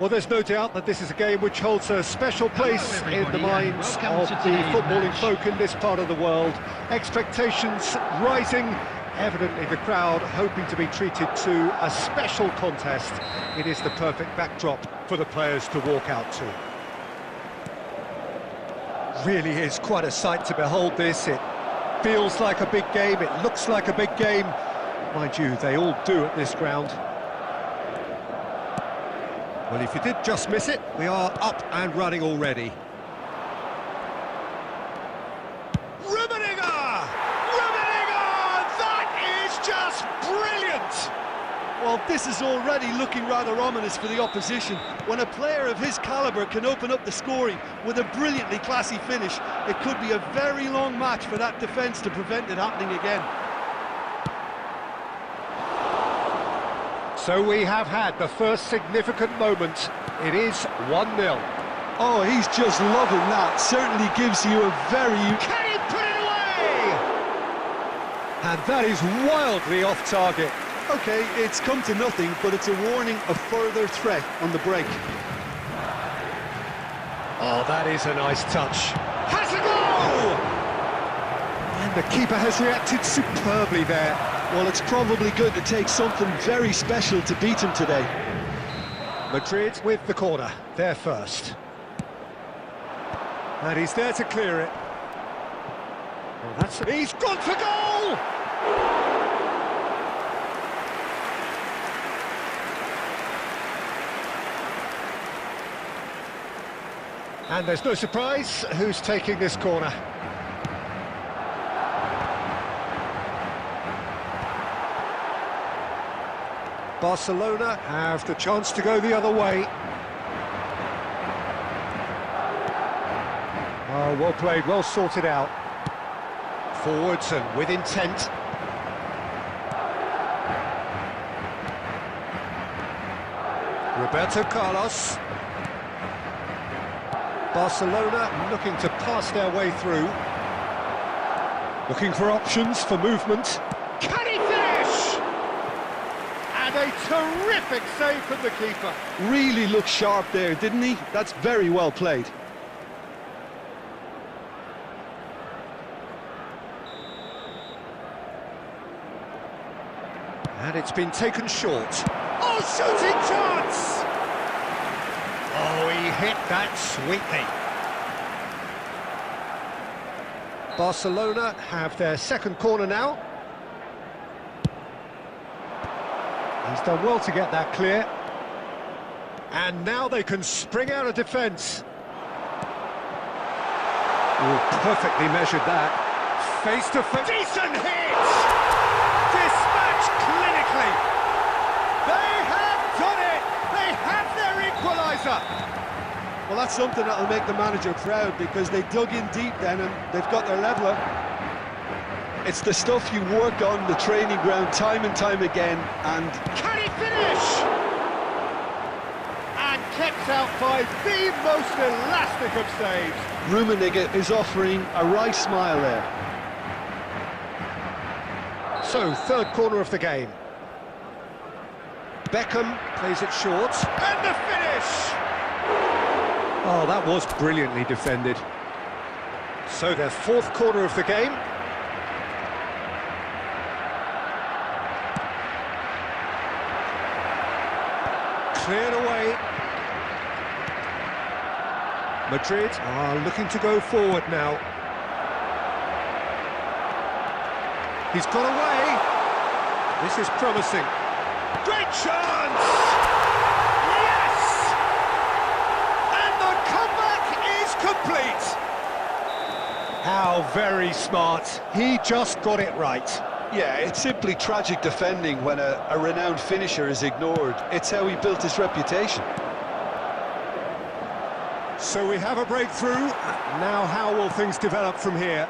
Well, there's no doubt that this is a game which holds a special place in the minds of the footballing folk in this part of the world. Expectations rising, evidently the crowd hoping to be treated to a special contest. It is the perfect backdrop for the players to walk out to. Really is quite a sight to behold this. It feels like a big game, it looks like a big game. Mind you, they all do at this ground. Well, if you did just miss it, we are up and running already. Rummenigge! Rummenigge! That is just brilliant! Well, this is already looking rather ominous for the opposition. When a player of his calibre can open up the scoring with a brilliantly classy finish, it could be a very long match for that defence to prevent it happening again. So we have had the first significant moment. It is 1-0. Oh, he's just loving that. Certainly gives you a very... Can he put it away? And that is wildly off target. OK, it's come to nothing, but it's a warning of further threat on the break. Oh, that is a nice touch. Has a goal! And the keeper has reacted superbly there. Well, it's probably good to take something very special to beat him today. Madrid with the corner, there first. And he's there to clear it. Well, he's gone for goal! And there's no surprise who's taking this corner. Barcelona have the chance to go the other way. Oh, well played, well sorted out. Forwards and with intent. Roberto Carlos. Barcelona looking to pass their way through. Looking for options for movement. Can he finish? And a terrific save from the keeper. Really looked sharp there, didn't he? That's very well played. And it's been taken short. Oh, shooting chance! Oh, he hit that sweetly. Barcelona have their second corner now. He's done well to get that clear. And now they can spring out of defence. Oh, perfectly measured that. Face to face. Decent hit! Dispatched clinically. They have done it! They have their equaliser! Well, that's something that'll make the manager proud, because they dug in deep then and they've got their leveller. It's the stuff you work on the training ground time and time again, and... Can he finish? And kept out by the most elastic of saves. Rummenigge is offering a wry smile there. So, third corner of the game. Beckham plays it short. And the finish! Oh, that was brilliantly defended. So, their fourth corner of the game. Cleared away. Madrid are looking to go forward now. He's got away. This is promising. Great chance! Yes! And the comeback is complete. How very smart. He just got it right. Yeah, it's simply tragic defending when a renowned finisher is ignored. It's how he built his reputation. So we have a breakthrough. Now how will things develop from here?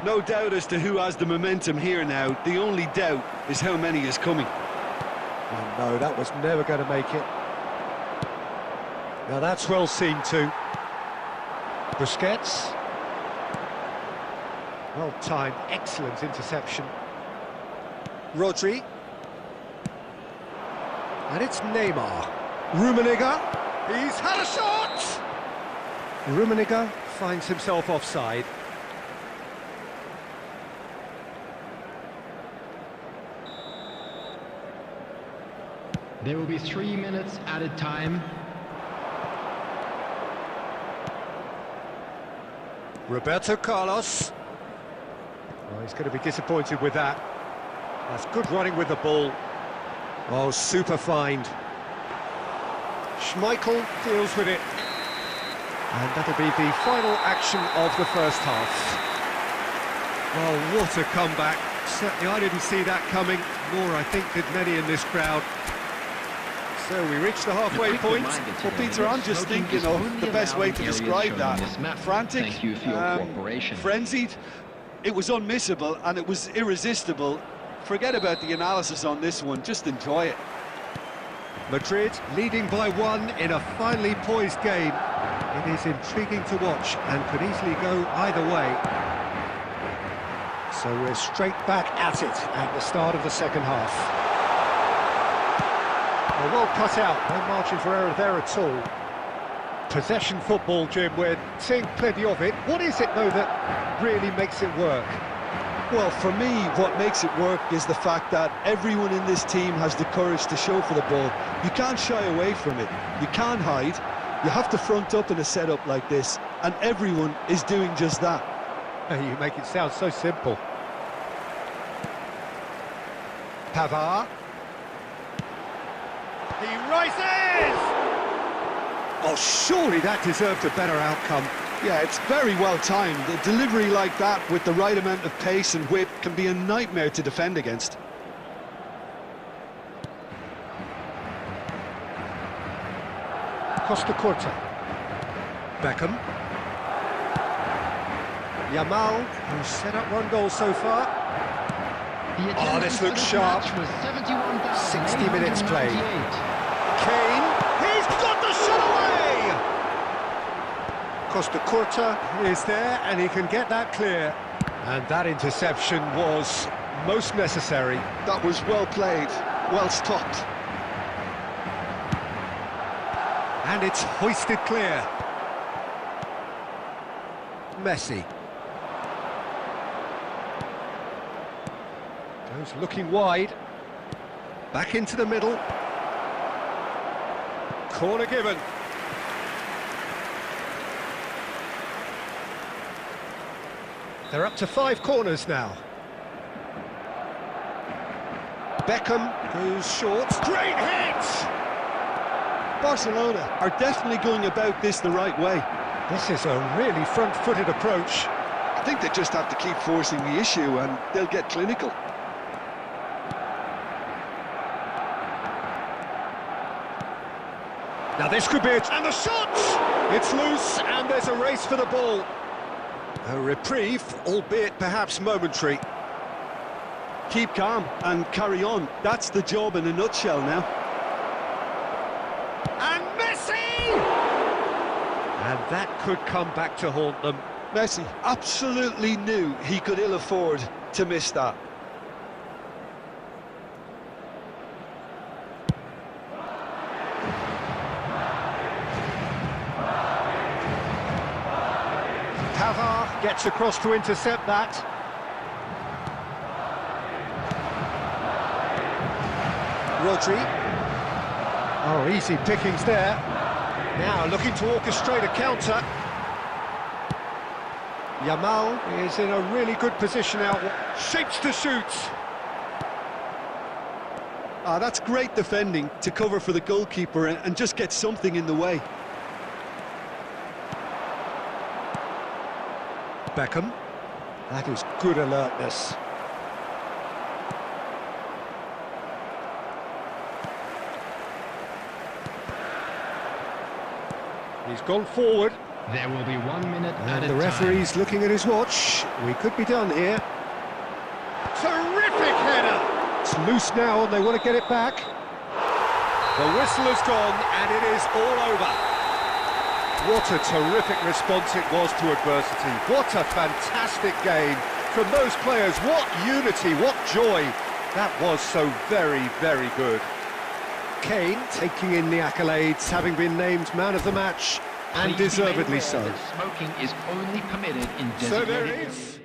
No doubt as to who has the momentum here now. The only doubt is how many is coming. Oh no, that was never going to make it. Now that's well seen too. Busquets. Well timed, excellent interception. Rodri. And it's Neymar. Rummenigge. He's had a shot! Rummenigge finds himself offside. There will be 3 minutes added time. Roberto Carlos. Oh, he's going to be disappointed with that. That's good running with the ball. Oh, super find. Schmeichel deals with it. And that'll be the final action of the first half. Well, what a comeback. Certainly I didn't see that coming, nor I think did many in this crowd. So we reached the halfway point. Well, Peter, I'm just thinking of the best way to describe that. Frantic, Thank you for your cooperation. frenzied. It was unmissable and it was irresistible. Forget about the analysis on this one, just enjoy it. Madrid leading by 1 in a finely poised game. It is intriguing to watch and could easily go either way. So we're straight back at it at the start of the second half. Well cut out, no margin for error there at all. Possession football, Jim, we're seeing plenty of it. What is it, though, that really makes it work? Well, for me, what makes it work is the fact that everyone in this team has the courage to show for the ball. You can't shy away from it. You can't hide. You have to front up in a setup like this, and everyone is doing just that. You make it sound so simple. Pavard. He rises! Oh, surely that deserved a better outcome. Yeah, it's very well timed. A delivery like that with the right amount of pace and whip can be a nightmare to defend against. Costa Curta. Beckham. Yamal, who's set up 1 goal so far. Oh, this looks sharp. 60 minutes played. Kane, he's got the shot away! Costa Curta is there, and he can get that clear. And that interception was most necessary. That was well played, well stopped. And it's hoisted clear. Messi. Goes looking wide. Back into the middle. Corner given. They're up to 5 corners now. Beckham goes short. Straight hit! Barcelona are definitely going about this the right way. This is a really front-footed approach. I think they just have to keep forcing the issue and they'll get clinical. Now this could be it. And the shot! It's loose and there's a race for the ball. A reprieve, albeit perhaps momentary. Keep calm and carry on. That's the job in a nutshell now. And Messi! And that could come back to haunt them. Messi absolutely knew he could ill afford to miss that. Pavard gets across to intercept that. Rodri. Oh, easy pickings there. Now looking to orchestrate a counter. Yamal is in a really good position out. Shapes to shoot. That's great defending to cover for the goalkeeper and just get something in the way. Beckham. That is good alertness. He's gone forward. There will be 1 minute And the referee's looking at his watch. We could be done here. Terrific header! It's loose now and they want to get it back. The whistle has gone and it is all over. What a terrific response it was to adversity. What a fantastic game from those players. What unity, what joy. That was so very, very good. Kane taking in the accolades, having been named man of the match, and deservedly so. Smoking is only permitted in designated So there it areas. is.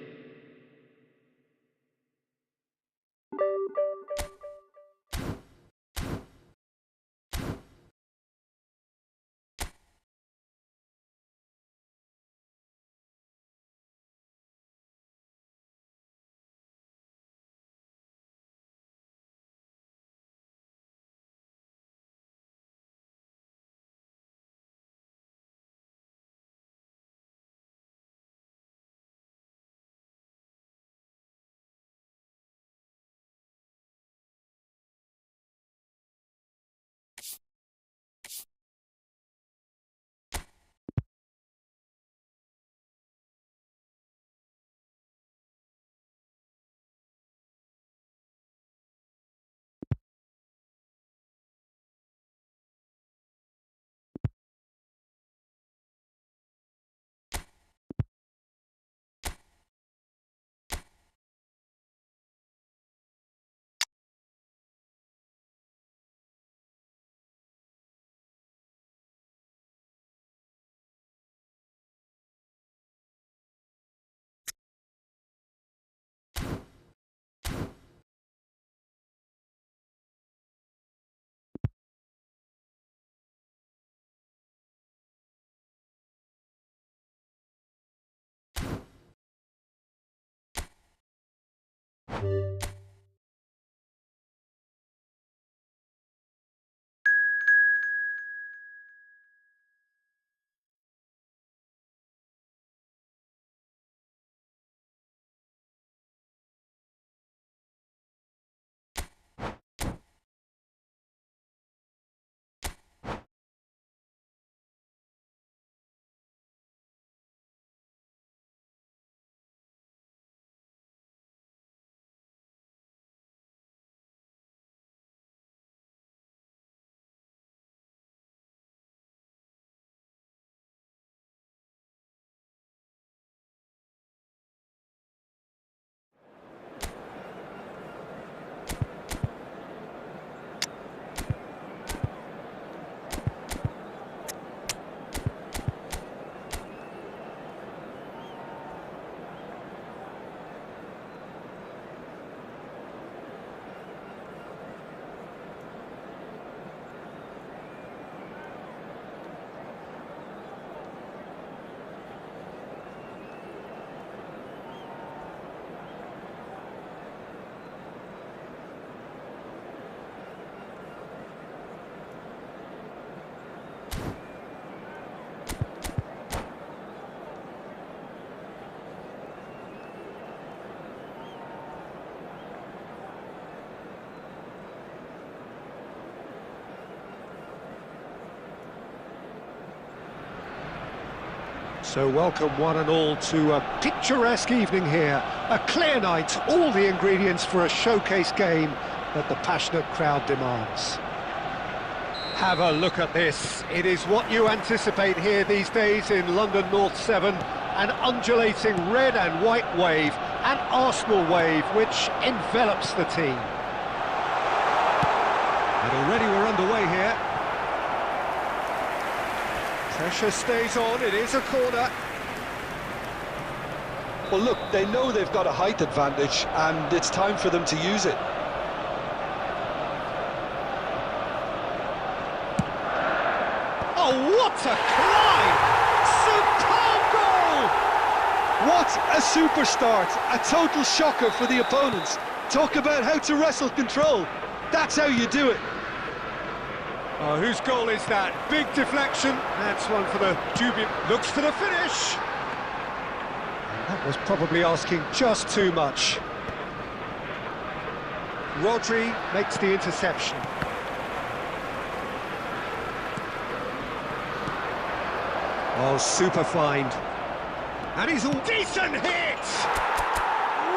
So welcome one and all to a picturesque evening here. A clear night, all the ingredients for a showcase game that the passionate crowd demands. Have a look at this. It is what you anticipate here these days in London North 7. An undulating red and white wave, an Arsenal wave which envelops the team. And already we're underway here. Pressure stays on, it is a corner. Well, look, they know they've got a height advantage, and it's time for them to use it. Oh, what a climb! Superb goal! What a super start! A total shocker for the opponents. Talk about how to wrestle control. That's how you do it. Oh, whose goal is that? Big deflection. That's one for the dubious. Looks for the finish. That was probably asking just too much. Rodri makes the interception. Oh, super find. And he's all decent hit!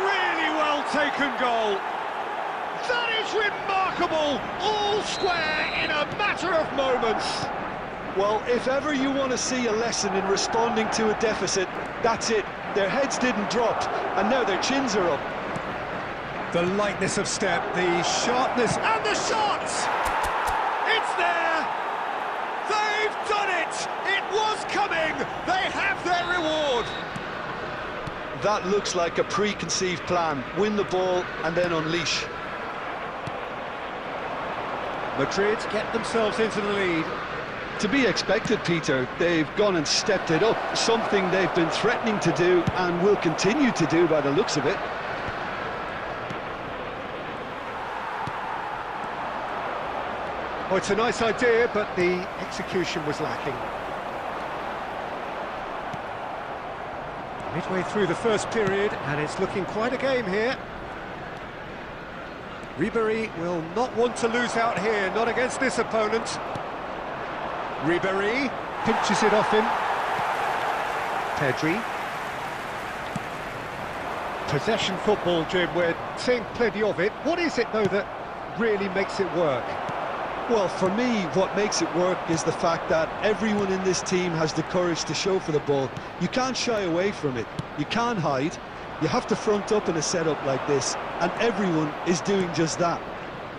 Really well taken goal. That is remarkable! All square in a matter of moments. Well, if ever you want to see a lesson in responding to a deficit, that's it. Their heads didn't drop, and now their chins are up. The lightness of step, the sharpness, and the shot! They have their reward! That looks like a preconceived plan. Win the ball and then unleash. Madrid get themselves into the lead. To be expected, Peter. They've gone and stepped it up. Something they've been threatening to do and will continue to do by the looks of it. Oh, it's a nice idea, but the execution was lacking. Midway through the first period, and it's looking quite a game here. Ribéry will not want to lose out here, not against this opponent. Ribéry pinches it off him. Pedri. Possession football, Jim, we're seeing plenty of it. What is it, though, that really makes it work? Well, for me, what makes it work is the fact that everyone in this team has the courage to show for the ball. You can't shy away from it. You can't hide. You have to front up in a setup like this, and everyone is doing just that.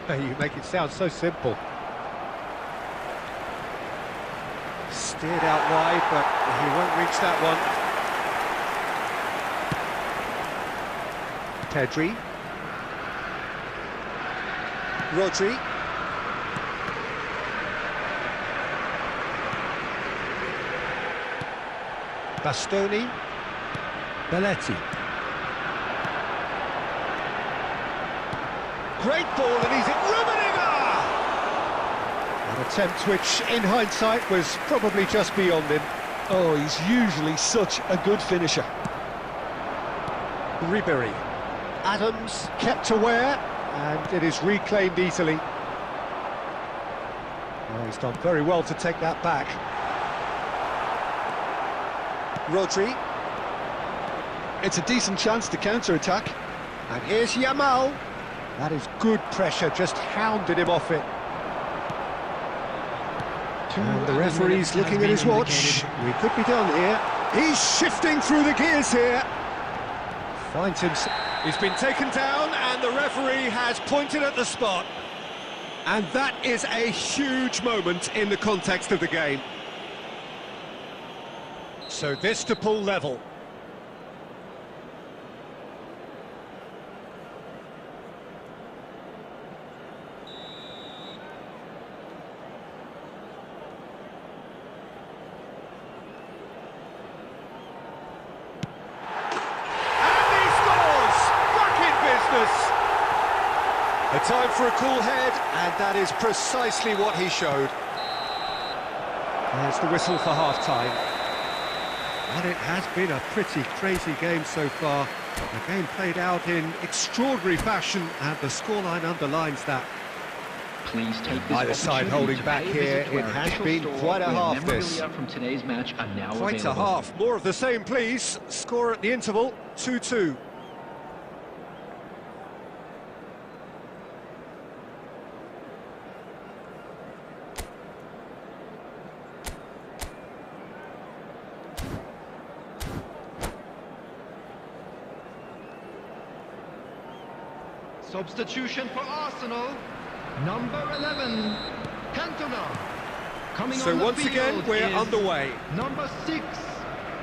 You make it sound so simple. Steered out wide, but he won't reach that one. Pedri. Rodri. Bastoni. Belletti. Great ball, and he's at Rummenigge! An attempt which, in hindsight, was probably just beyond him. Oh, he's usually such a good finisher. Ribéry. Adams kept aware, and it is reclaimed easily. Oh, he's done very well to take that back. Rodri. It's a decent chance to counter-attack. And here's Yamal. That is good pressure, just hounded him off it. And the referee's looking at his watch. We could be done here. He's shifting through the gears here. Finds him. He's been taken down, and the referee has pointed at the spot. And that is a huge moment in the context of the game. So this to pull level. A time for a cool head, and that is precisely what he showed. There's the whistle for half-time. And it has been a pretty crazy game so far. The game played out in extraordinary fashion, and the scoreline underlines that. Please take this Either side holding back here. It has been quite a half, this. From today's match are now Quite a half. More of the same, please. Score at the interval, 2-2. Substitution for Arsenal, number 11, Cantona. Coming so on once again, we're underway. Number 6,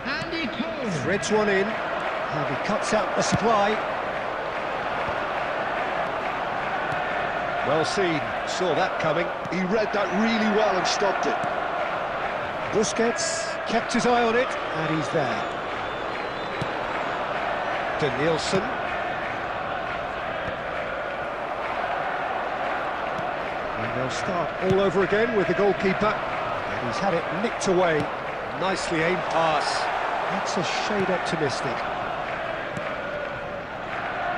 Andy Cole. Threads one in, and he cuts out the supply. Well seen, saw that coming. He read that really well and stopped it. Busquets kept his eye on it, and he's there. Danielson. And they'll start all over again with the goalkeeper. And he's had it nicked away. Nicely aimed pass. That's a shade optimistic.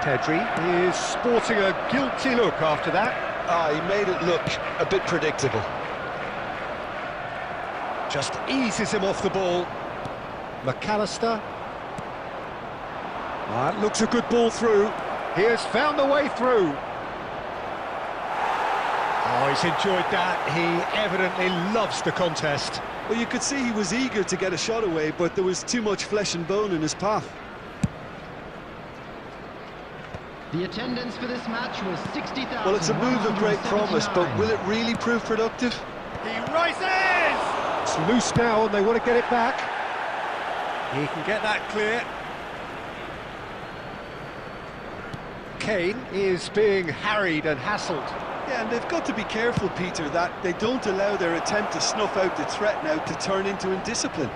Pedri is sporting a guilty look after that. He made it look a bit predictable. Just eases him off the ball. McAllister. That looks a good ball through. He has found the way through. Oh, he's enjoyed that. He evidently loves the contest. Well, you could see he was eager to get a shot away, but there was too much flesh and bone in his path. The attendance for this match was 60,000. Well, it's a move of great promise, but will it really prove productive? He rises! It's loose now, and they want to get it back. He can get that clear. Kane is being harried and hassled. Yeah, and they've got to be careful, Peter, that they don't allow their attempt to snuff out the threat now to turn into indiscipline.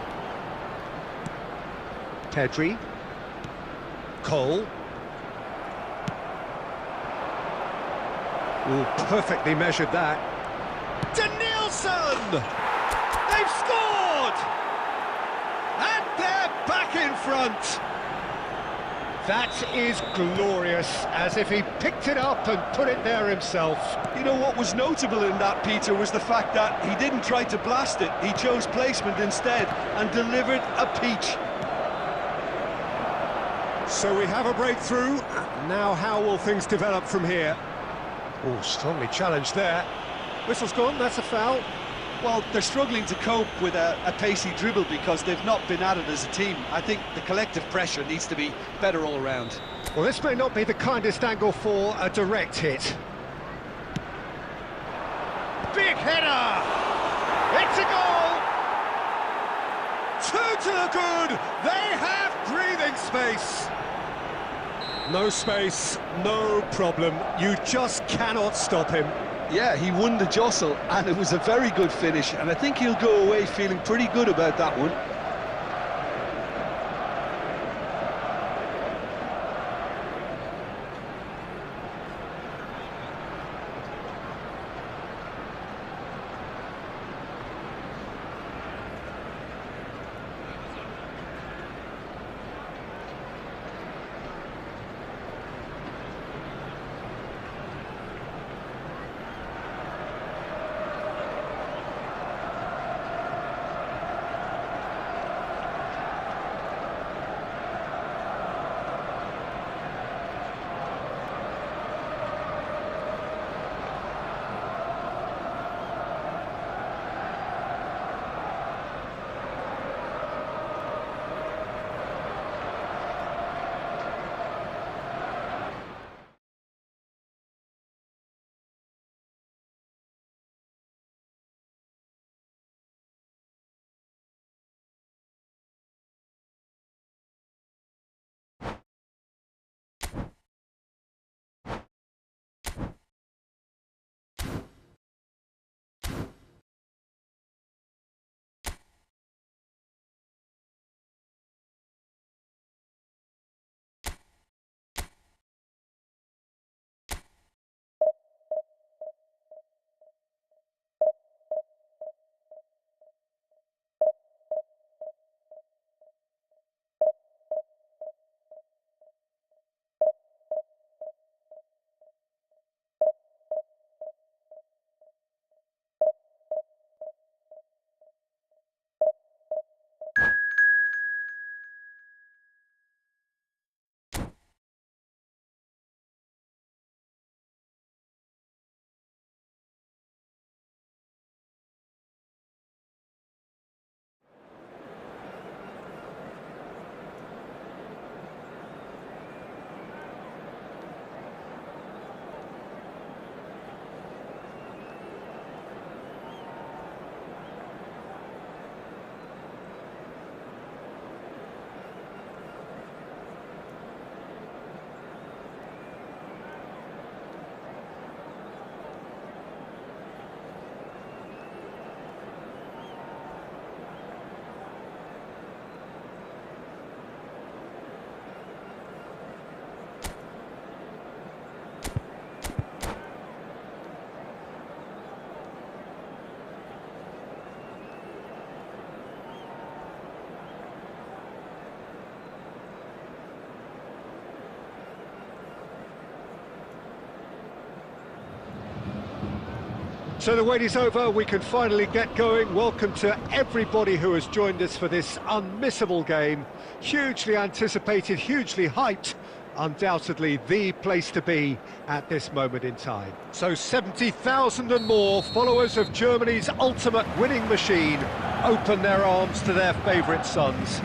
Pedri. Cole. Oh, perfectly measured that. Danielson! They've scored! And they're back in front! That is glorious, as if he picked it up and put it there himself. You know, what was notable in that, Peter, was the fact that he didn't try to blast it. He chose placement instead and delivered a peach. So we have a breakthrough. Now how will things develop from here? Oh, strongly challenged there. Whistle's gone, that's a foul. Well, they're struggling to cope with a pacey dribble because they've not been at it as a team. I think the collective pressure needs to be better all around. Well, this may not be the kindest angle for a direct hit. Big header! It's a goal! Two to the good! They have breathing space! No space, no problem. You just cannot stop him. Yeah, he won the jostle, and it was a very good finish, and I think he'll go away feeling pretty good about that one. So the wait is over, we can finally get going. Welcome to everybody who has joined us for this unmissable game. Hugely anticipated, hugely hyped, undoubtedly the place to be at this moment in time. So 70,000 and more followers of Germany's ultimate winning machine open their arms to their favourite sons.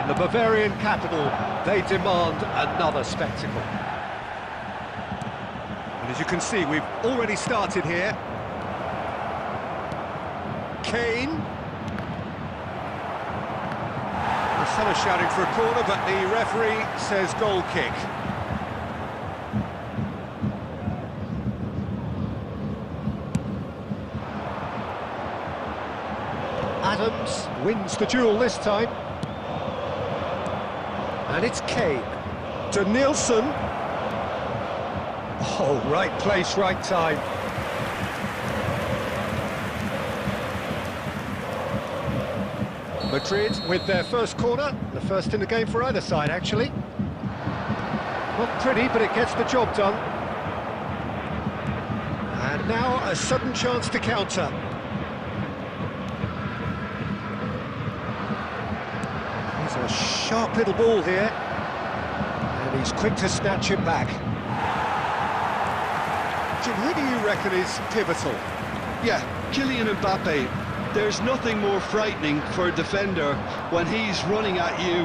In the Bavarian capital, they demand another spectacle. And as you can see, we've already started here. Kane. The Some are shouting for a corner, but the referee says goal kick. Adams wins the duel this time. And it's Kane to Nielsen. Oh, right place, right time. Madrid with their first corner, the first in the game for either side, actually. Not pretty, but it gets the job done. And now a sudden chance to counter. He's a sharp little ball here, and he's quick to snatch it back. Jim, who do you reckon is pivotal? Yeah, Kylian Mbappe. There's nothing more frightening for a defender when he's running at you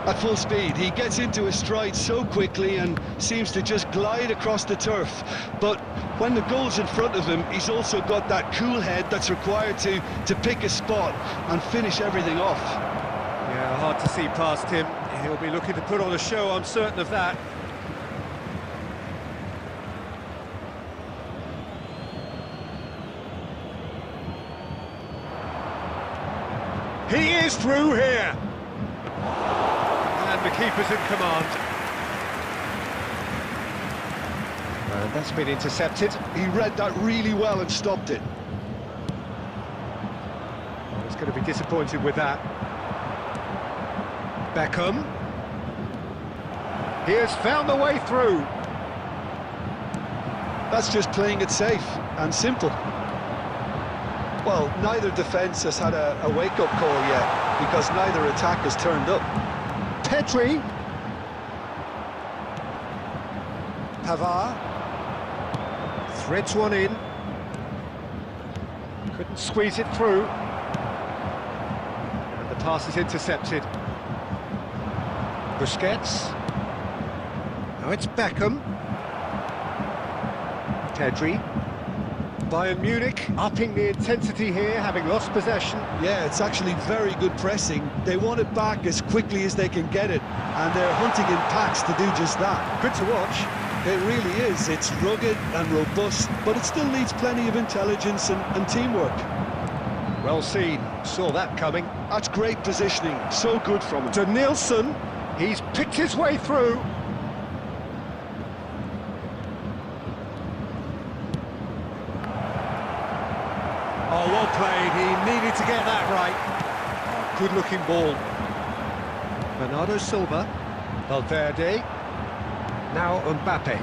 at full speed. He gets into his stride so quickly and seems to just glide across the turf. But when the goal's in front of him, he's also got that cool head that's required to pick a spot and finish everything off. Yeah, hard to see past him. He'll be looking to put on a show, I'm certain of that. He is through here. And the keeper's in command. And that's been intercepted. He read that really well and stopped it. He's going to be disappointed with that. Beckham. He has found the way through. That's just playing it safe and simple. Well, neither defence has had a wake-up call yet, because neither attack has turned up. Pedri. Pavard. Threads one in. Couldn't squeeze it through. And the pass is intercepted. Busquets. Now it's Beckham. Pedri. Bayern Munich upping the intensity here, having lost possession. Yeah, it's actually very good pressing. They want it back as quickly as they can get it, and they're hunting in packs to do just that. Good to watch. It really is. It's rugged and robust, but it still needs plenty of intelligence and teamwork. Well seen. Saw that coming. That's great positioning. So good from him. To Nielsen. He's picked his way through. Oh, well played. He needed to get that right. Oh, good-looking ball. Bernardo Silva. Valverde. Now Mbappe.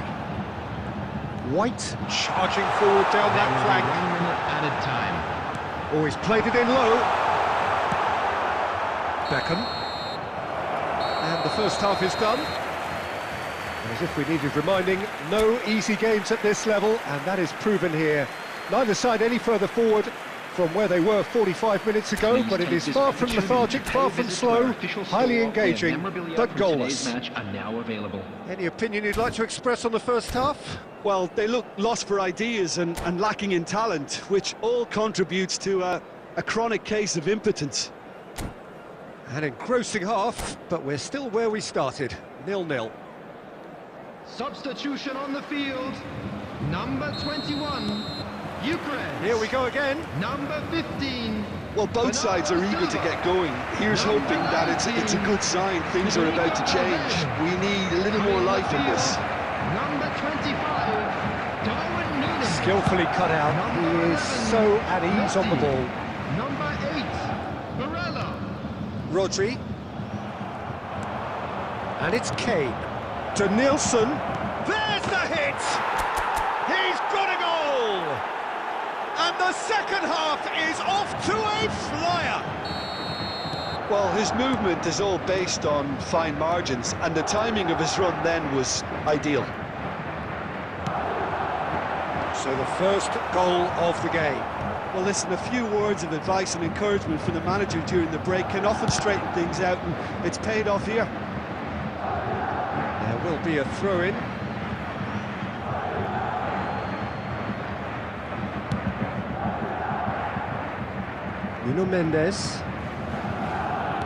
White charging forward down that flank. 1 minute added time. Oh, he's played it in low. Beckham. And the first half is done. As if we needed reminding, no easy games at this level, and that is proven here. Neither side any further forward from where they were 45 minutes ago, but it is far from lethargic, far from slow, highly engaging, but goalless. Any opinion you'd like to express on the first half? Well, they look lost for ideas and lacking in talent, which all contributes to a chronic case of impotence. An engrossing half, but we're still where we started, 0-0. Substitution on the field. Number 21, Ukraine. Here we go again. Number 15. Well, both sides are eager to get going. Here's hoping that it's a good sign. Things are about to change. We need a little more life in this. Number 25, Darwin Nunes. Skillfully cut out. He is so at ease on the ball. Number 8, Barella. Rodri. And it's Kane. To Nielsen. There's the hit! He's got a goal! And the second half is off to a flyer! Well, his movement is all based on fine margins, and the timing of his run then was ideal. So the first goal of the game. Well, listen, a few words of advice and encouragement from the manager during the break can often straighten things out, and it's paid off here. There will be a throw-in. Nuno Mendes.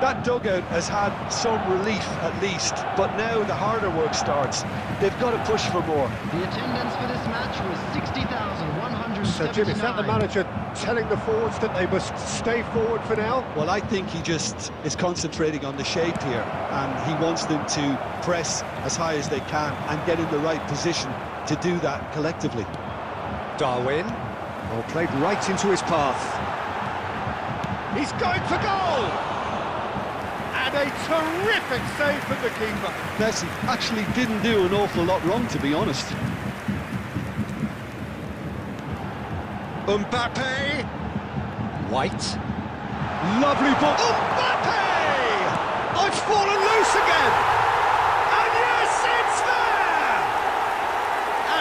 That dugout has had some relief at least, but now the harder work starts. They've got to push for more. The attendance for this match was 60,179. So, Jim, is that the manager telling the forwards that they must stay forward for now? Well, I think he just is concentrating on the shape here, and he wants them to press as high as they can and get in the right position to do that collectively. Darwin, well, played right into his path. He's going for goal! And a terrific save from the keeper. Messi actually didn't do an awful lot wrong, to be honest. Mbappe. White. Lovely ball. Mbappe! Oh, it's fallen loose again! And yes, it's there!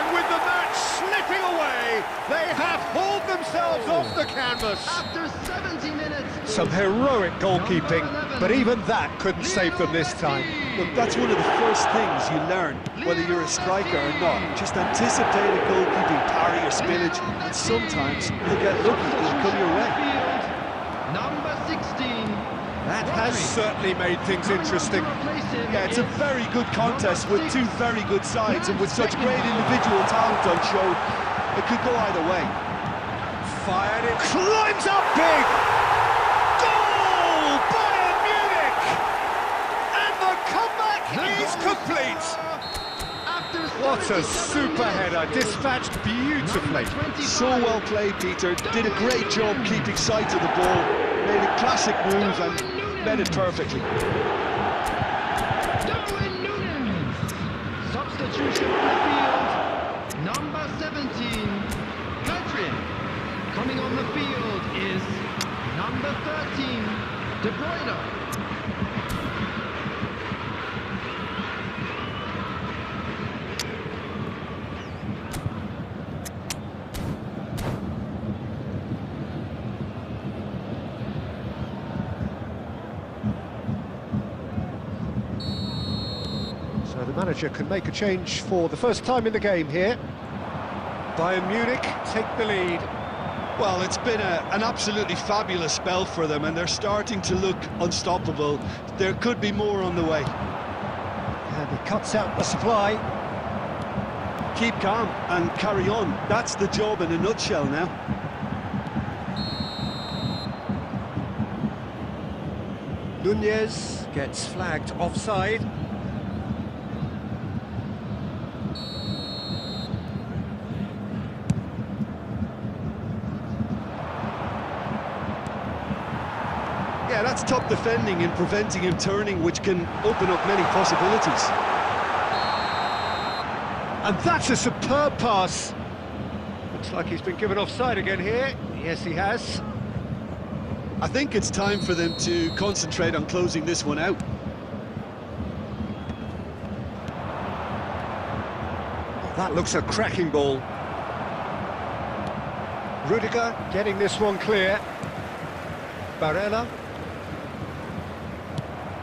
And with the match slipping away, they have hauled themselves off the canvas. After 70 minutes. Some heroic goalkeeping, but even that couldn't save them this time. Look, that's one of the first things you learn, whether you're a striker or not. Just anticipate a goalkeeping parry or spillage, and sometimes you'll get lucky, it'll come your way. Number 16. That has certainly made things interesting. Yeah, it's a very good contest with two very good sides, and with such great individual talent on show, it could go either way. Fired it, climbs up big! Goal! Bayern Munich! And the comeback is complete! What a super header, dispatched beautifully. So well played, Peter. Did a great job keeping sight of the ball. Made a classic move and met it perfectly. Substitution on the field. Number 17, Madrid. Coming on the field is number 13, De Bruyne. So the manager can make a change for the first time in the game here. Bayern Munich take the lead. Well, it's been an absolutely fabulous spell for them, and they're starting to look unstoppable. There could be more on the way. And he cuts out the supply. Keep calm and carry on. That's the job in a nutshell now. Nunez gets flagged offside. Yeah, that's top defending and preventing him turning, which can open up many possibilities. And that's a superb pass. Looks like he's been given offside again here. Yes, he has. I think it's time for them to concentrate on closing this one out. Oh, that looks a cracking ball. Rudiger getting this one clear. Barella.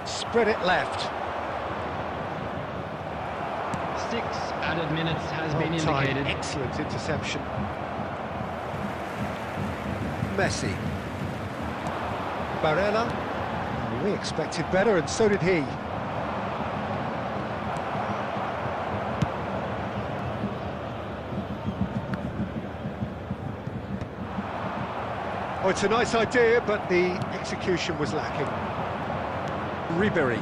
Spread it left. 6 added minutes has been indicated. Excellent interception. Messi. Barella. We expected better, and so did he. Oh, it's a nice idea, but the execution was lacking. Ribery.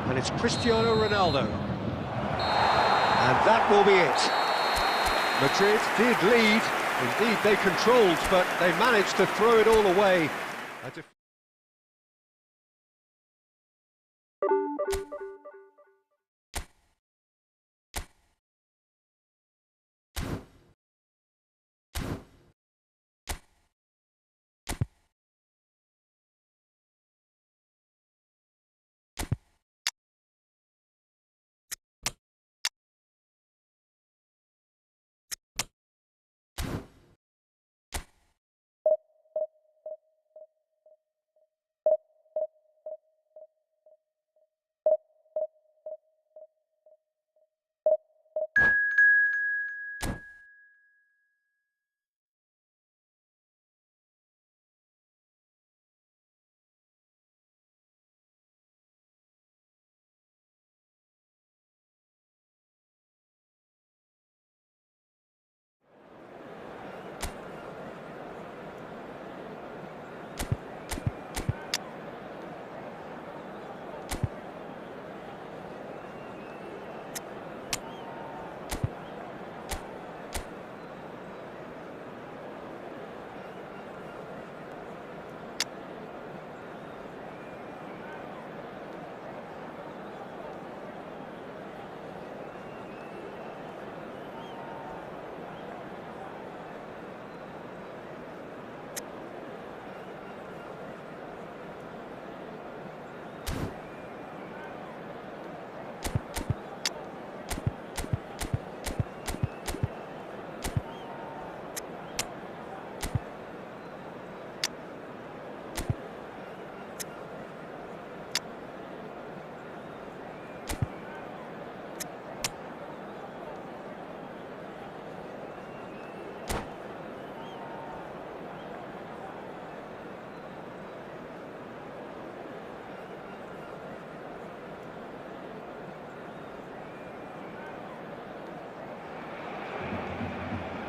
And it's Cristiano Ronaldo. And that will be it. Madrid did lead. Indeed, they controlled, but they managed to throw it all away.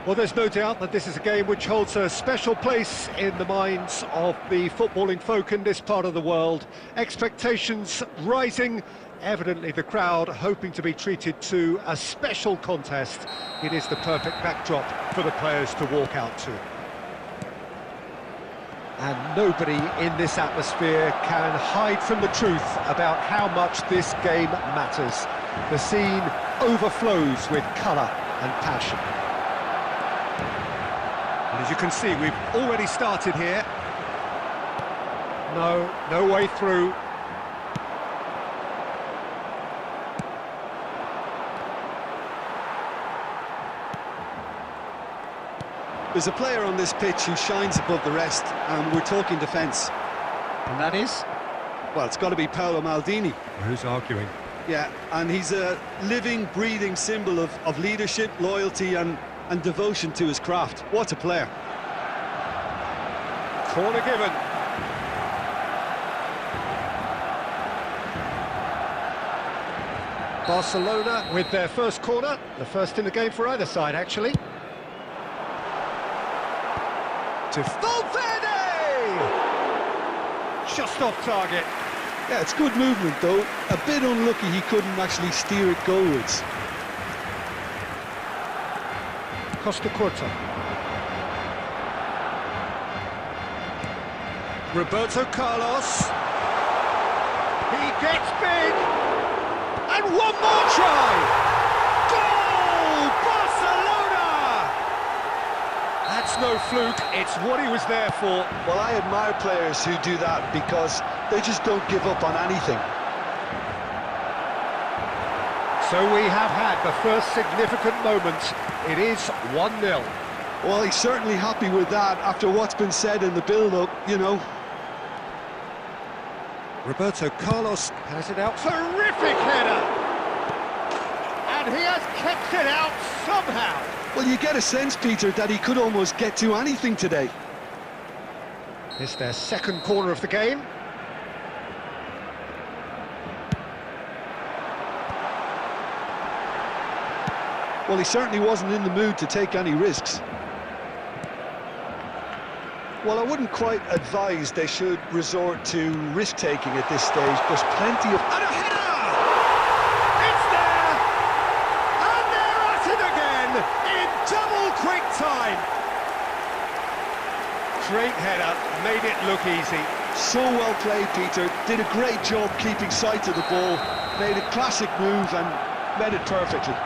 Well, there's no doubt that this is a game which holds a special place in the minds of the footballing folk in this part of the world. Expectations rising, evidently the crowd hoping to be treated to a special contest. It is the perfect backdrop for the players to walk out to. And nobody in this atmosphere can hide from the truth about how much this game matters. The scene overflows with colour and passion. And as you can see, we've already started here. No way through. There's a player on this pitch who shines above the rest, and we're talking defence. And that is? Well, it's got to be Paolo Maldini. Who's arguing? Yeah, and he's a living, breathing symbol of leadership, loyalty and devotion to his craft. What a player. Corner given. Barcelona with their first corner, the first in the game for either side, actually. To Valverde! Just off target. Yeah, it's good movement though. A bit unlucky he couldn't actually steer it goalwards. Costa Curta. Roberto Carlos. He gets big. And one more try. Goal! Barcelona! That's no fluke. It's what he was there for. Well, I admire players who do that because they just don't give up on anything. So we have had the first significant moment. It is 1-0. Well, he's certainly happy with that after what's been said in the build-up, you know. Roberto Carlos has it out. Terrific header! And he has kept it out somehow. Well, you get a sense, Peter, that he could almost get to anything today. It's their second corner of the game. Well, he certainly wasn't in the mood to take any risks. Well, I wouldn't quite advise they should resort to risk-taking at this stage. There's plenty of... And a header! It's there! And they're at it again in double quick time. Great header, made it look easy. So well played, Peter. Did a great job keeping sight of the ball. Made a classic move and made it perfectly.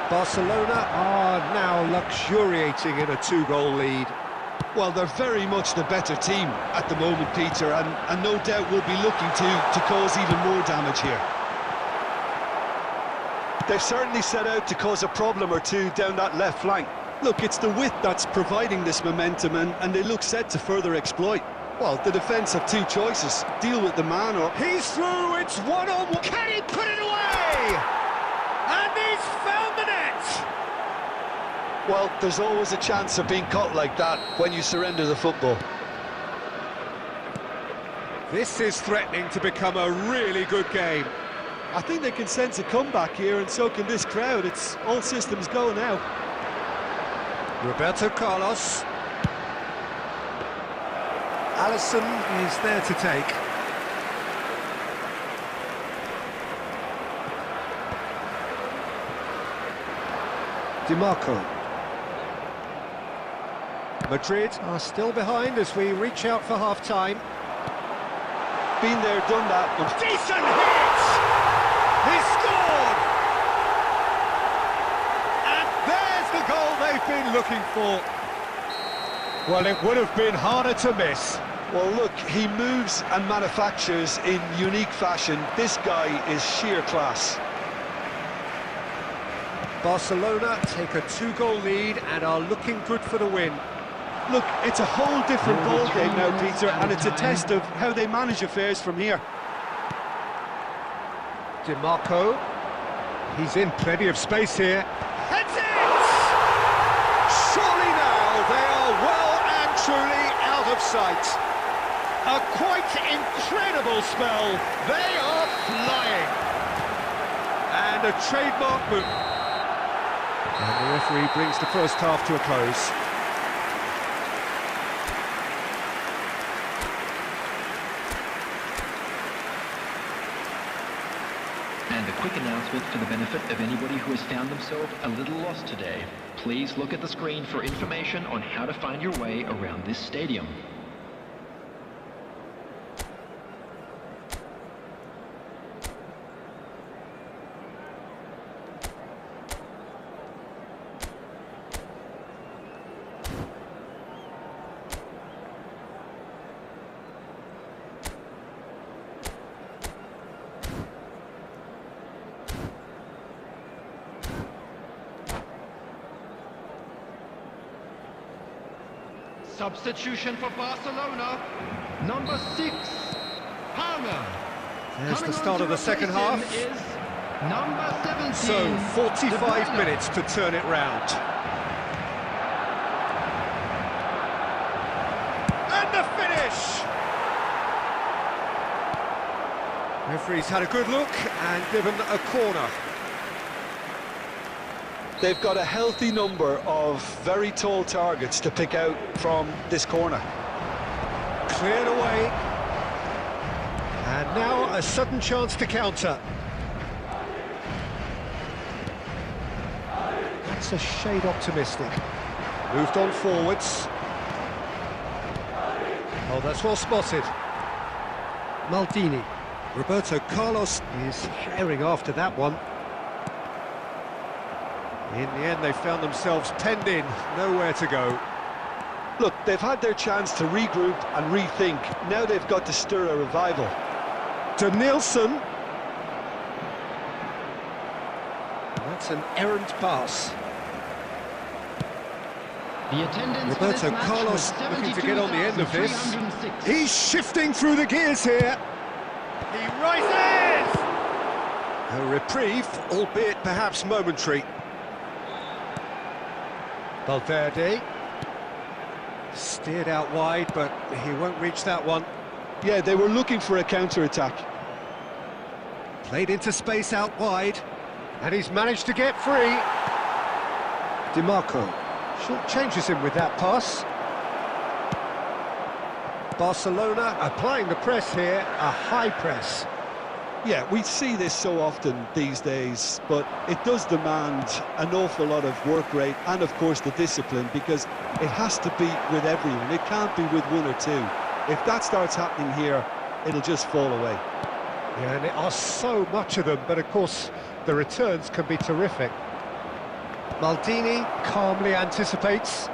Barcelona are now luxuriating in a 2-goal lead. Well, they're very much the better team at the moment, Peter, and no doubt will be looking to cause even more damage here. They've certainly set out to cause a problem or two down that left flank. Look, it's the width that's providing this momentum, and they look set to further exploit. Well, the defence have two choices. Deal with the man or... He's through, it's one-on-one. Can he put it away? And he's found the net! Well, there's always a chance of being caught like that when you surrender the football. This is threatening to become a really good game. I think they can sense a comeback here, and so can this crowd. It's all systems go now. Roberto Carlos. Alisson is there to take. DiMarco. Madrid are still behind as we reach out for half-time. Been there, done that. Decent hit! He scored! And there's the goal they've been looking for. Well, it would have been harder to miss. Well, look, he moves and manufactures in unique fashion. This guy is sheer class. Barcelona take a 2-goal lead and are looking good for the win. Look, it's a whole different ballgame now, Peter, and it's a test of how they manage affairs from here. DiMarco, he's in plenty of space here. Heads it! Surely now they are well and truly out of sight. A quite incredible spell. They are flying. And a trademark move. And the referee brings the first half to a close. And a quick announcement for the benefit of anybody who has found themselves a little lost today. Please look at the screen for information on how to find your way around this stadium. Substitution for Barcelona, number 6, Palmer. There's the start of the second half. Is number 17. So, 45 minutes to turn it round. And the finish! Referee's had a good look and given a corner. They've got a healthy number of very tall targets to pick out from this corner. Cleared away. And now a sudden chance to counter. That's a shade optimistic. Moved on forwards. Oh, that's well spotted. Maldini. Roberto Carlos is herring after that one. In the end, they found themselves penned in, nowhere to go. Look, they've had their chance to regroup and rethink. Now they've got to stir a revival. To Nielsen. That's an errant pass. The attendance for this Roberto match Carlos was looking to get on the end of this. 72,306. He's shifting through the gears here. He rises! A reprieve, albeit perhaps momentary. Valverde. Steered out wide, but he won't reach that one. Yeah, they were looking for a counter-attack. Played into space out wide, and he's managed to get free. DiMarco short changes him with that pass. Barcelona applying the press here, a high press. Yeah, we see this so often these days, but it does demand an awful lot of work rate and, of course, the discipline, because it has to be with everyone. It can't be with one or two. If that starts happening here, it'll just fall away. Yeah, and there are so much of them, but of course the returns can be terrific. Maldini calmly anticipates.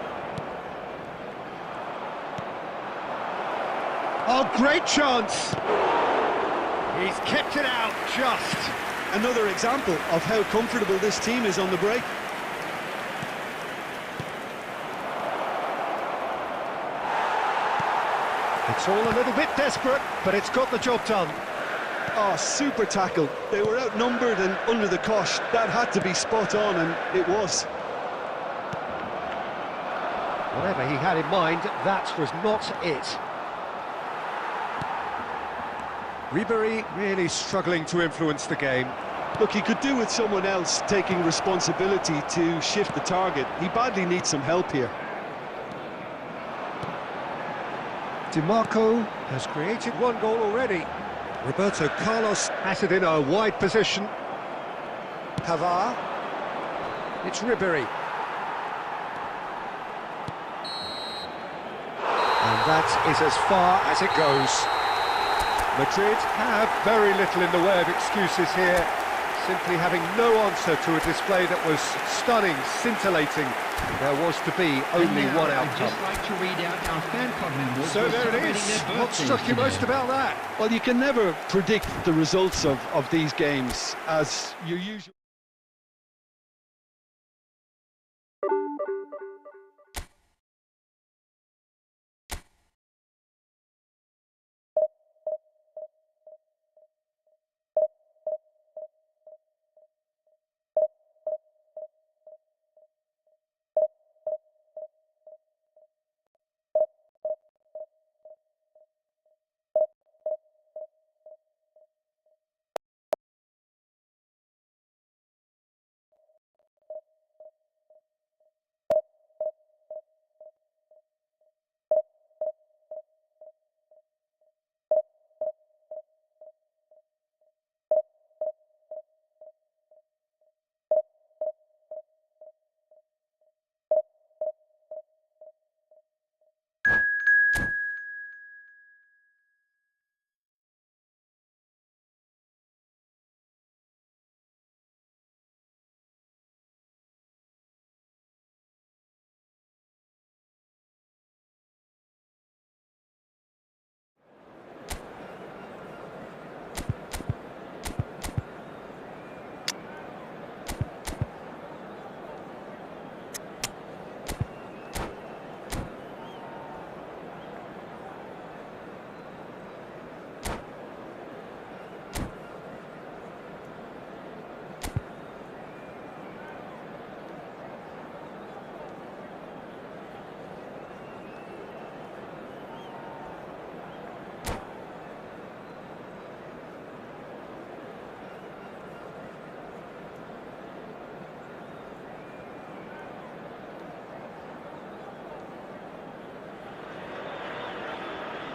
Oh, great chance! He's kept it out, just. Another example of how comfortable this team is on the break. It's all a little bit desperate, but it's got the job done. Oh, super tackle. They were outnumbered and under the cosh. That had to be spot on, and it was. Whatever he had in mind, that was not it. Ribery really struggling to influence the game. Look, he could do with someone else taking responsibility to shift the target. He badly needs some help here. DiMarco has created one goal already. Roberto Carlos has it in a wide position. Pavard. It's Ribery. And that is as far as it goes. Madrid have very little in the way of excuses here, simply having no answer to a display that was stunning, scintillating. There was to be only one outcome. I'd just like to read out our fan club members. So there it is. What struck you most about that? Well, you can never predict the results of these games, as you usually...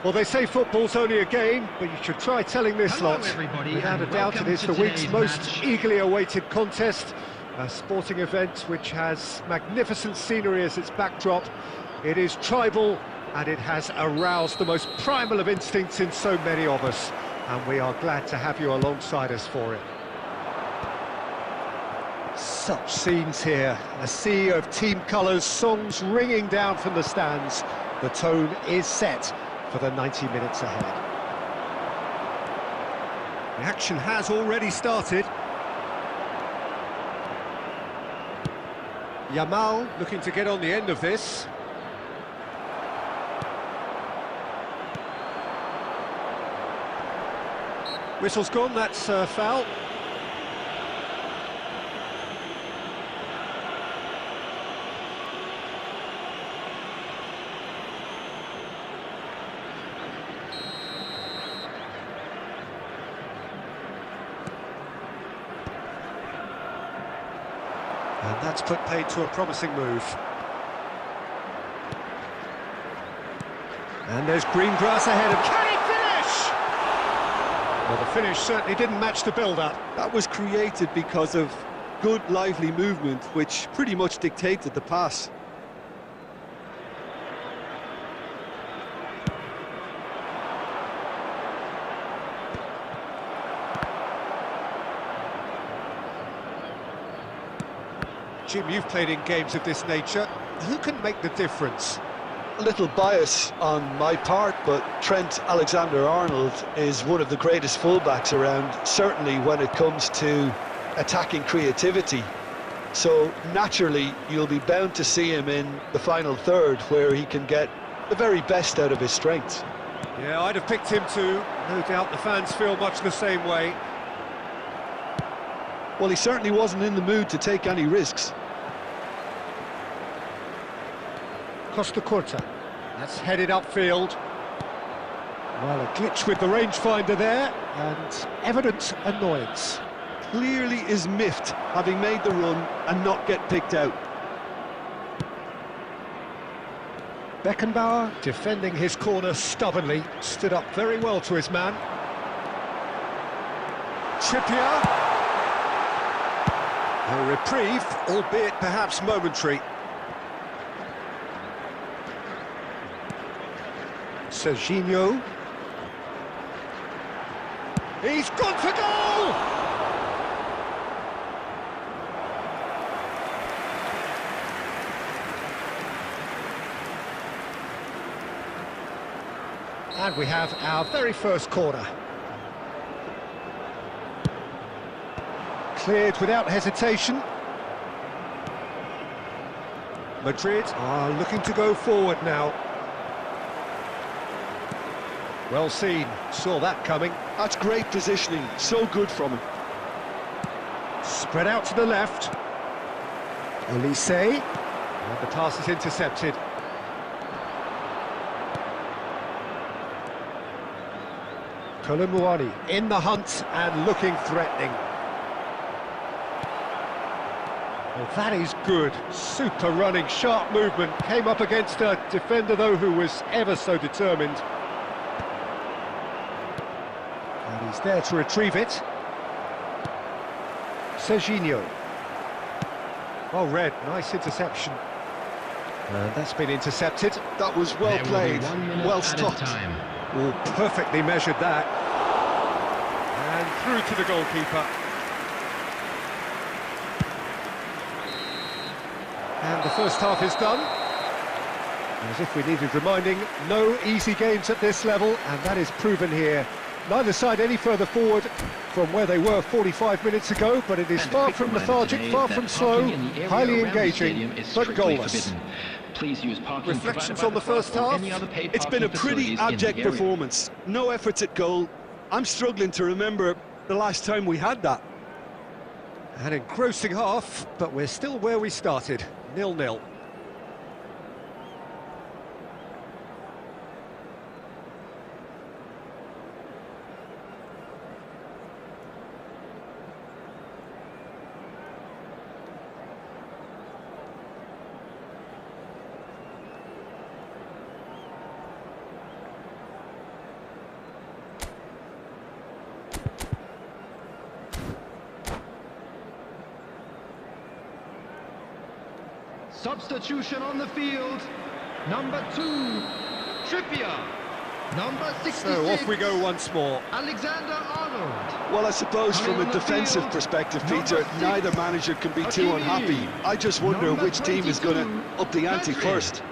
Well, they say football's only a game, but you should try telling this Hello, lot. everybody, Without a and doubt, it welcome is to the week's today's most match. eagerly awaited contest. A sporting event which has magnificent scenery as its backdrop. It is tribal, and it has aroused the most primal of instincts in so many of us. And we are glad to have you alongside us for it. Such scenes here, a sea of team colours, songs ringing down from the stands. The tone is set for the 90 minutes ahead. The action has already started. Yamal looking to get on the end of this. Whistle's gone, that's a foul. And that's put paid to a promising move. And there's green grass ahead of... Can he finish? Well, the finish certainly didn't match the build-up. That was created because of good, lively movement, which pretty much dictated the pass. Jim, you've played in games of this nature. Who can make the difference? A little bias on my part, but Trent Alexander-Arnold is one of the greatest fullbacks around, certainly when it comes to attacking creativity. So naturally, you'll be bound to see him in the final third, where he can get the very best out of his strengths. Yeah, I'd have picked him too. No doubt the fans feel much the same way. Well, he certainly wasn't in the mood to take any risks. Costa Curta, that's headed upfield. Well, a glitch with the rangefinder there, and evident annoyance. Clearly is miffed, having made the run and not get picked out. Beckenbauer, defending his corner stubbornly, stood up very well to his man. Trippier. A reprieve, albeit perhaps momentary. Serginho. He's gone for goal! And we have our very first corner. Cleared without hesitation. Madrid are looking to go forward now. Well seen, saw that coming. That's great positioning, so good from him. Spread out to the left. Elise, and the pass is intercepted. Kolomuani in the hunt and looking threatening. Well, that is good. Super running, sharp movement. Came up against a defender, though, who was ever so determined. And he's there to retrieve it. Serginho. Well read, nice interception. And that's been intercepted. That was well played, well stopped. Oh, perfectly measured that. And through to the goalkeeper. And the first half is done. As if we needed reminding, no easy games at this level, and that is proven here. Neither side any further forward from where they were 45 minutes ago, but it is far from lethargic, far from slow, highly engaging, but goalless. Please use parking. Reflections on the first half? It's been a pretty abject performance. No efforts at goal. I'm struggling to remember the last time we had that. An engrossing half, but we're still where we started, 0-0. Substitution on the field. Number 2, Trippier. Number 66. So off we go once more. Alexander-Arnold. Well, I suppose from a defensive perspective, Peter, neither manager can be too unhappy. I just wonder which team is going to up the ante first.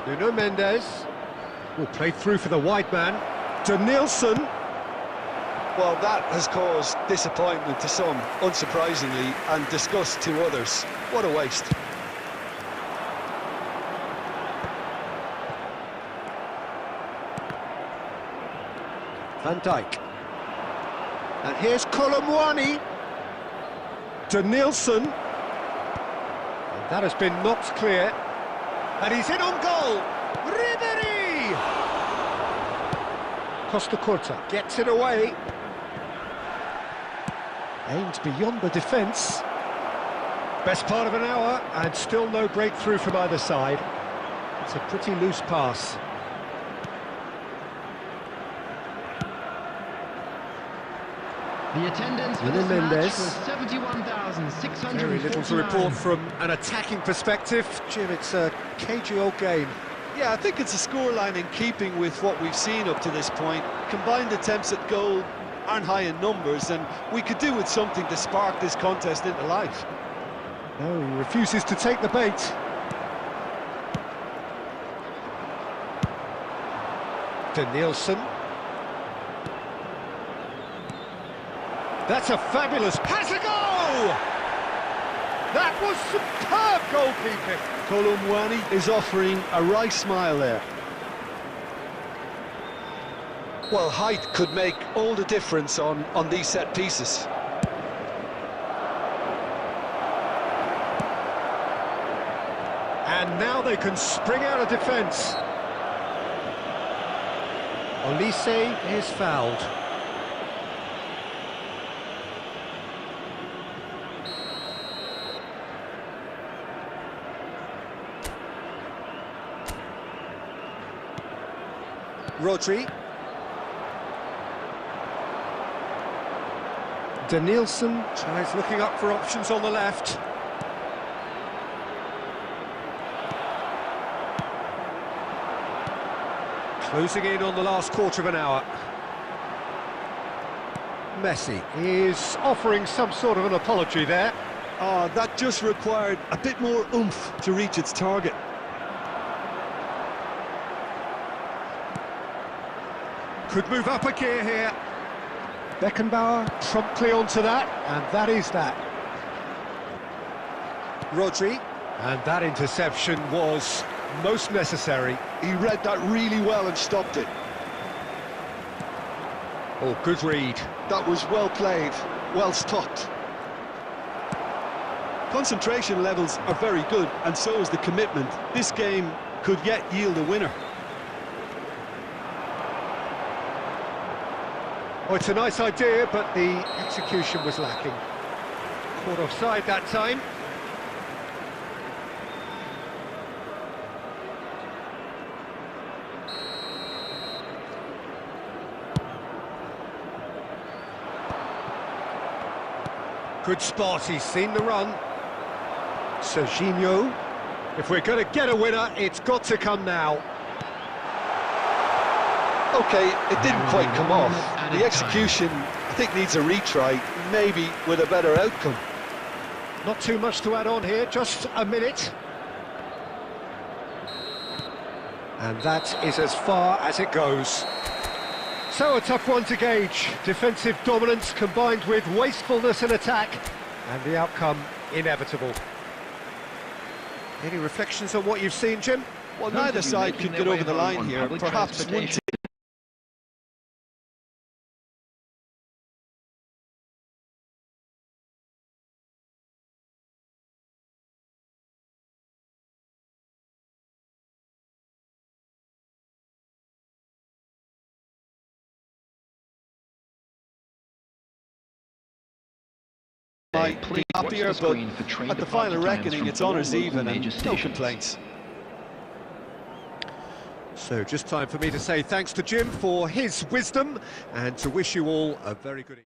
Nuno Mendes will play through for the wide man. Danielson. Well, that has caused disappointment to some, unsurprisingly, and disgust to others. What a waste. Van Dijk. And here's Colomwani. Danielson. And that has been knocked clear. And he's in on goal. Ribery! Costa Curta gets it away. Aims beyond the defence. Best part of an hour, and still no breakthrough from either side. It's a pretty loose pass. The attendance for this match was 71,600. Very little to report from an attacking perspective. Jim, it's a cagey old game. Yeah, I think it's a scoreline in keeping with what we've seen up to this point. Combined attempts at goal aren't high in numbers, and we could do with something to spark this contest into life. No, he refuses to take the bait. Danielson. That's a fabulous pass, a goal! That was superb goalkeeping. Colomwani is offering a wry smile there. Well, height could make all the difference on these set pieces. And now they can spring out of defence. Olise is fouled. Rodri. Danielson tries looking up for options on the left. Closing in on the last quarter of an hour. Messi is offering some sort of an apology there. That just required a bit more oomph to reach its target. Could move up a gear here. Beckenbauer promptly onto that, and that is that. Rodri, and that interception was most necessary. He read that really well and stopped it. Oh, good read. That was well played, well stopped. Concentration levels are very good, and so is the commitment. This game could yet yield a winner. Oh, it's a nice idea, but the execution was lacking. Caught offside that time. Good spot, he's seen the run. Serginho. If we're going to get a winner, it's got to come now. Okay, it didn't quite come off. The execution, I think, needs a retry, maybe with a better outcome. Not too much to add on here, just a minute. And that is as far as it goes. So a tough one to gauge. Defensive dominance combined with wastefulness in attack, and the outcome inevitable. Any reflections on what you've seen, Jim? Well, neither side could get over the line here. Perhaps one team. Might be happier, but at the final reckoning, it's honours even and no complaints. So just time for me to say thanks to Jim for his wisdom and to wish you all a very good evening.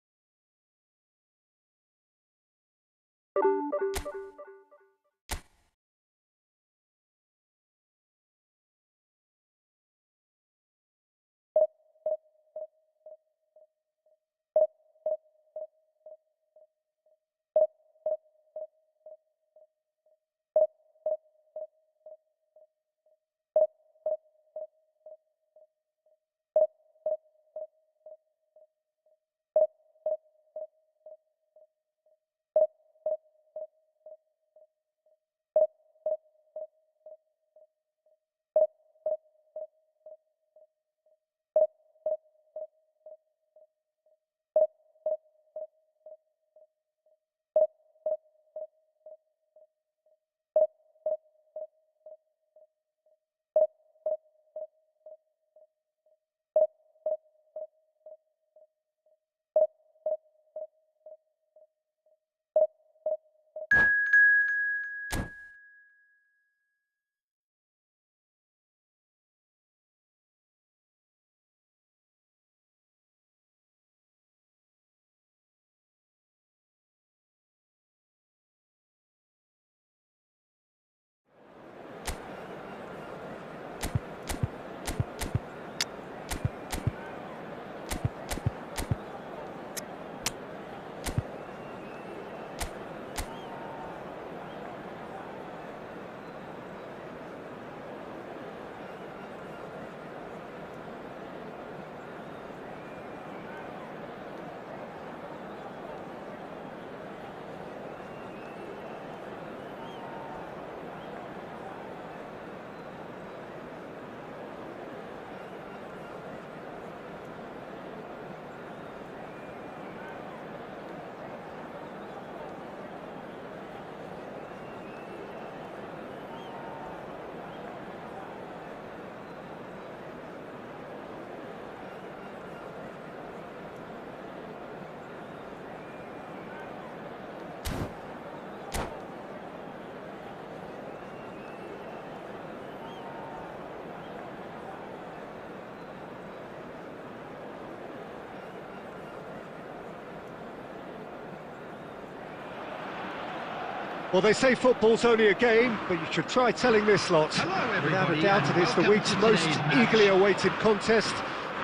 Well, they say football's only a game, but you should try telling this lot. Hello, Without a everybody, doubt, and it is the welcome week's to most today's match. eagerly awaited contest.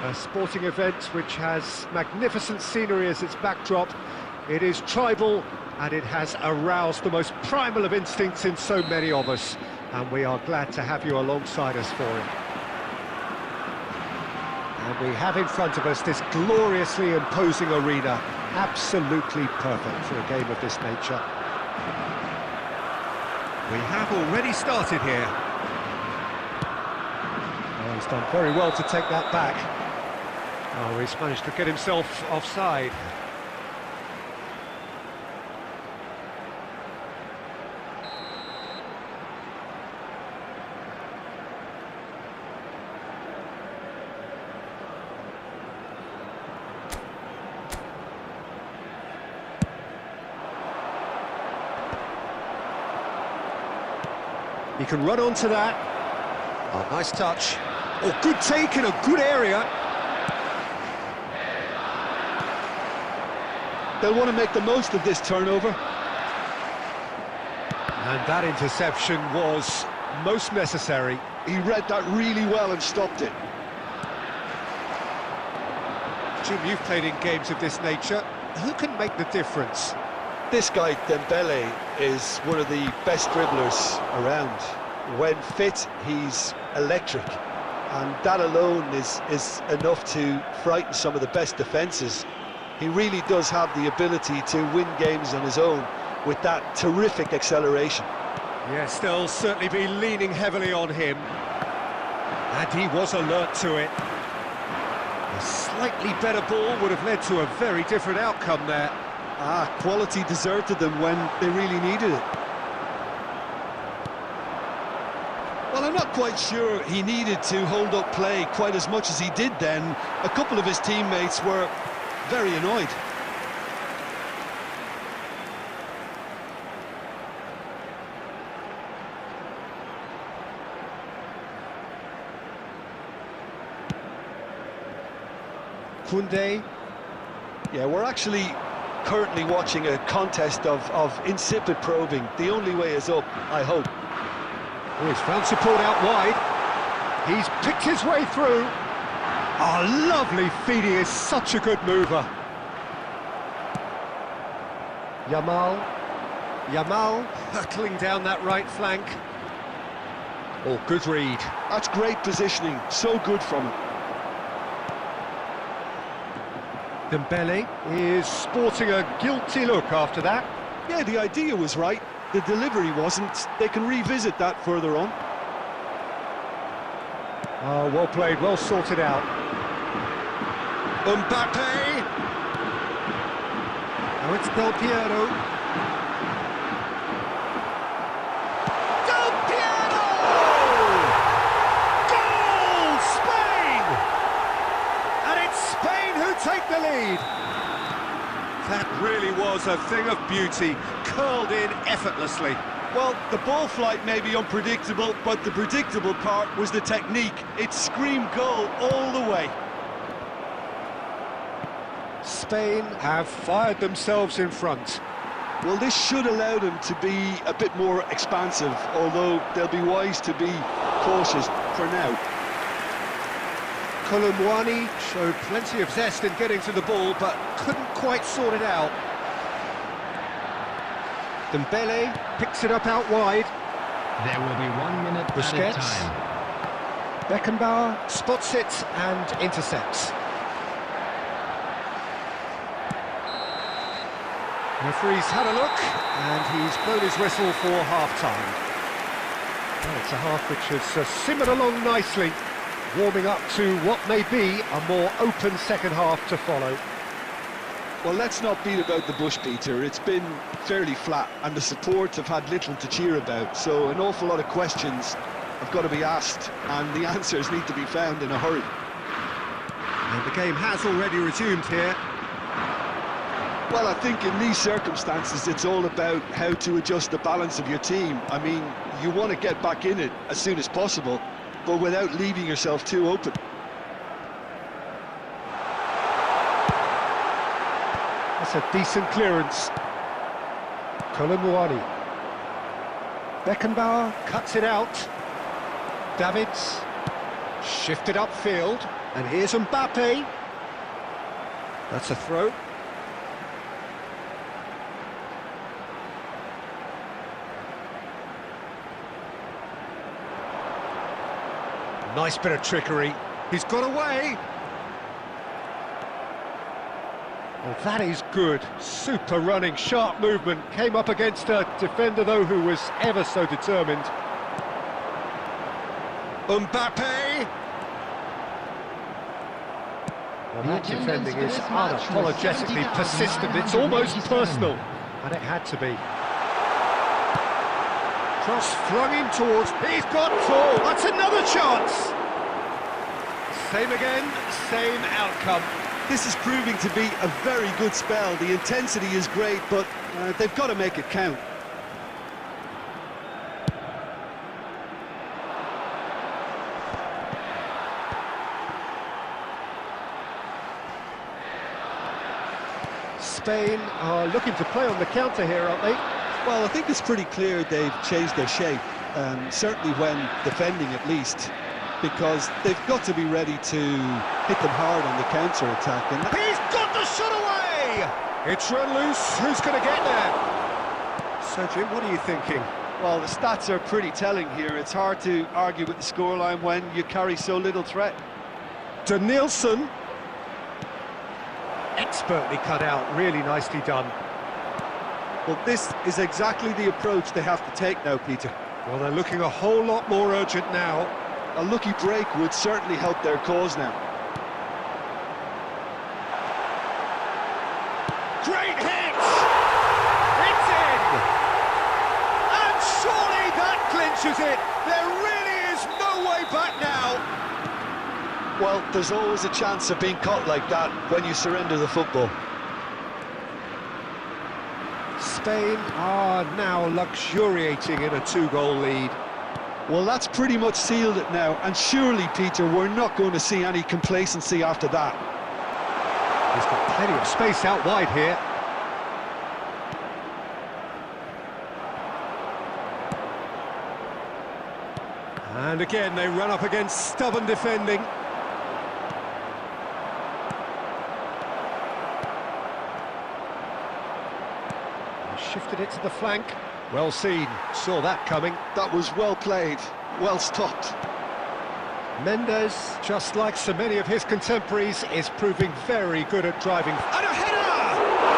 A sporting event which has magnificent scenery as its backdrop. It is tribal, and it has aroused the most primal of instincts in so many of us. And we are glad to have you alongside us for it. And we have in front of us this gloriously imposing arena, absolutely perfect for a game of this nature. We have already started here. Oh, he's done very well to take that back. Oh, he's managed to get himself offside. He can run onto that. Oh, nice touch. Oh, good take in a good area. They'll want to make the most of this turnover. And that interception was most necessary. He read that really well and stopped it. Jim, you've played in games of this nature. Who can make the difference? This guy, Dembele, is one of the best dribblers around. When fit, he's electric. And that alone is enough to frighten some of the best defences. He really does have the ability to win games on his own with that terrific acceleration. Yes, they'll certainly be leaning heavily on him. And he was alert to it. A slightly better ball would have led to a very different outcome there. Quality deserted them when they really needed it. Well, I'm not quite sure he needed to hold up play quite as much as he did then. A couple of his teammates were very annoyed. Koundé. Yeah, we're actually currently watching a contest of insipid probing. The only way is up, I hope. Oh, he's found support out wide. He's picked his way through. Oh, lovely feed. He is such a good mover. Yamal hurtling down that right flank. Oh, good read. That's great positioning, so good from him. Dembele is sporting a guilty look after that. Yeah, the idea was right, the delivery wasn't. They can revisit that further on. Oh, well played, well sorted out. Mbappe! Now it's Del Piero. Del Piero! Goal! Spain! And it's Spain who take the lead. That really was a thing of beauty, curled in effortlessly. Well, the ball flight may be unpredictable, but the predictable part was the technique. It screamed goal all the way. Spain have fired themselves in front. Well, this should allow them to be a bit more expansive, although they'll be wise to be cautious for now. Colomwani showed plenty of zest in getting to the ball, but couldn't quite sort it out. Dembele picks it up out wide. There will be 1 minute added Busquets. time. Beckenbauer spots it and intercepts. Referee's had a look, and he's blown his whistle for half-time. Well, it's a half which has simmered along nicely, warming up to what may be a more open second half to follow. Well, let's not beat about the bush, Peter. It's been fairly flat, and the support have had little to cheer about, so an awful lot of questions have got to be asked, and the answers need to be found in a hurry. And the game has already resumed here. Well, I think in these circumstances, it's all about how to adjust the balance of your team. I mean, you want to get back in it as soon as possible, but without leaving yourself too open. That's a decent clearance. Colomwani. Beckenbauer cuts it out. Davids shifted upfield, and here's Mbappe. That's a throw. Nice bit of trickery. He's got away. Well, that is good. Super running, sharp movement. Came up against a defender, though, who was ever so determined. Mbappe! Well, that defending is unapologetically persistent. It's almost personal. And it had to be. Cross flung in towards. He's got four. That's another chance. Same again, same outcome. This is proving to be a very good spell. The intensity is great, but they've got to make it count. Spain are looking to play on the counter here, aren't they? Well, I think it's pretty clear they've changed their shape, certainly when defending at least, because they've got to be ready to hit them hard on the counter-attack. And he's got the shot away! It's run loose. Who's going to get there? So, Jim, what are you thinking? Well, the stats are pretty telling here. It's hard to argue with the scoreline when you carry so little threat. Danielson. Expertly cut out. Really nicely done. Well, this is exactly the approach they have to take now, Peter. Well, they're looking a whole lot more urgent now. A lucky break would certainly help their cause now. Great hit! It's in! And surely that clinches it! There really is no way back now! Well, there's always a chance of being caught like that when you surrender the football. Spain are now luxuriating in a 2-goal lead. Well, that's pretty much sealed it now, and surely, Peter, we're not going to see any complacency after that. He's got plenty of space out wide here. And again, they run up against stubborn defending. Shifted it to the flank. Well seen, saw that coming. That was well played, well stopped. Mendes, just like so many of his contemporaries, is proving very good at driving. And a header!